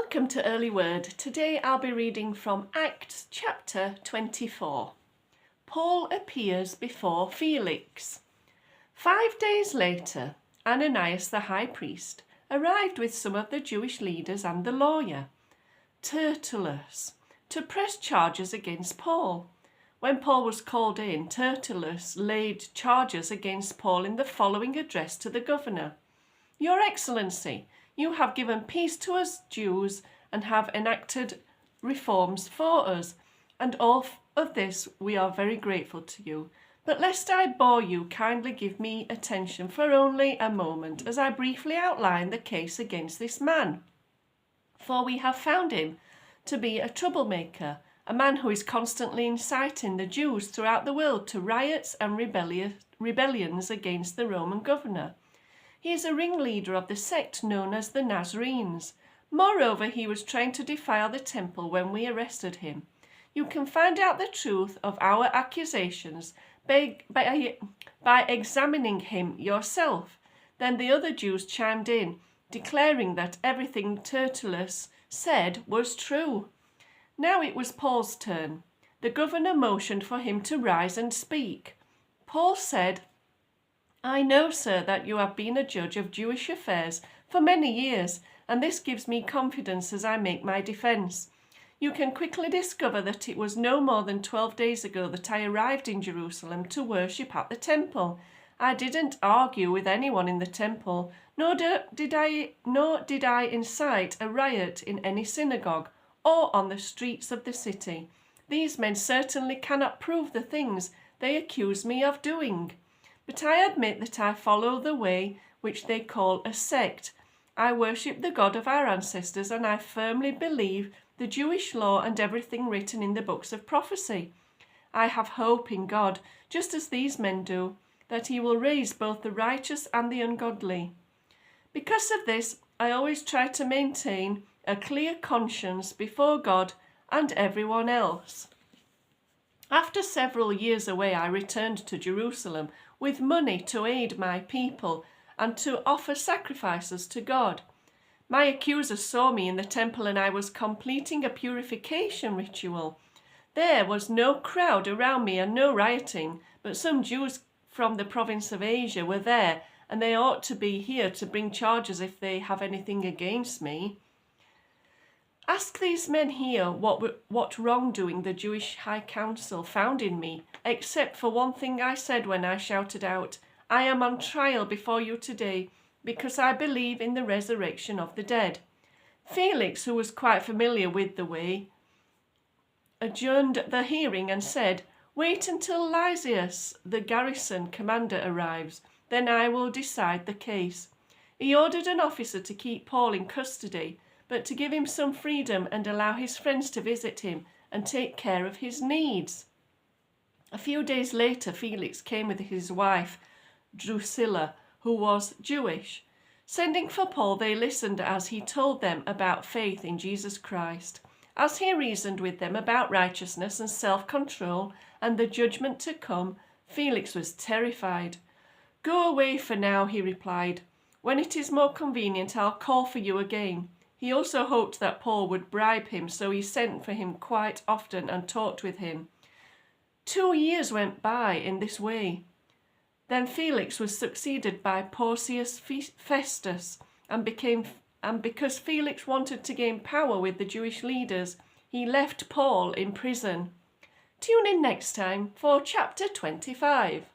Welcome to Early Word. Today I'll be reading from Acts chapter 24. Paul appears before Felix. 5 days later, Ananias the high priest arrived with some of the Jewish leaders and the lawyer, Tertullus, to press charges against Paul. When Paul was called in, Tertullus laid charges against Paul in the following address to the governor. Your Excellency, you have given peace to us Jews and have enacted reforms for us, and all of this we are very grateful to you. But lest I bore you, kindly give me attention for only a moment as I briefly outline the case against this man. For we have found him to be a troublemaker, a man who is constantly inciting the Jews throughout the world to riots and rebellions against the Roman governor. He is a ringleader of the sect known as the Nazarenes. Moreover, he was trying to defile the temple when we arrested him. You can find out the truth of our accusations by examining him yourself. Then the other Jews chimed in, declaring that everything Tertullus said was true. Now it was Paul's turn. The governor motioned for him to rise and speak. Paul said, I know, sir, that you have been a judge of Jewish affairs for many years, and this gives me confidence as I make my defence. You can quickly discover that it was no more than 12 days ago that I arrived in Jerusalem to worship at the temple. I didn't argue with anyone in the temple, nor did I incite a riot in any synagogue or on the streets of the city. These men certainly cannot prove the things they accuse me of doing. But I admit that I follow the way which they call a sect. I worship the God of our ancestors, and I firmly believe the Jewish law and everything written in the books of prophecy. I have hope in God, just as these men do, that he will raise both the righteous and the ungodly. Because of this, I always try to maintain a clear conscience before God and everyone else. After several years away, I returned to Jerusalem with money to aid my people and to offer sacrifices to God. My accusers saw me in the temple and I was completing a purification ritual. There was no crowd around me and no rioting, but some Jews from the province of Asia were there, and they ought to be here to bring charges if they have anything against me. Ask these men here what wrongdoing the Jewish High Council found in me, except for one thing I said when I shouted out, I am on trial before you today because I believe in the resurrection of the dead. Felix, who was quite familiar with the way, adjourned the hearing and said, Wait until Lysias, the garrison commander, arrives, then I will decide the case. He ordered an officer to keep Paul in custody, but to give him some freedom and allow his friends to visit him and take care of his needs. A few days later, Felix came with his wife, Drusilla, who was Jewish. Sending for Paul, they listened as he told them about faith in Jesus Christ. As he reasoned with them about righteousness and self-control and the judgment to come, Felix was terrified. Go away for now, he replied. When it is more convenient, I'll call for you again. He also hoped that Paul would bribe him, so he sent for him quite often and talked with him. 2 years went by in this way. Then Felix was succeeded by Porcius Festus, and because Felix wanted to gain power with the Jewish leaders, he left Paul in prison. Tune in next time for chapter 25.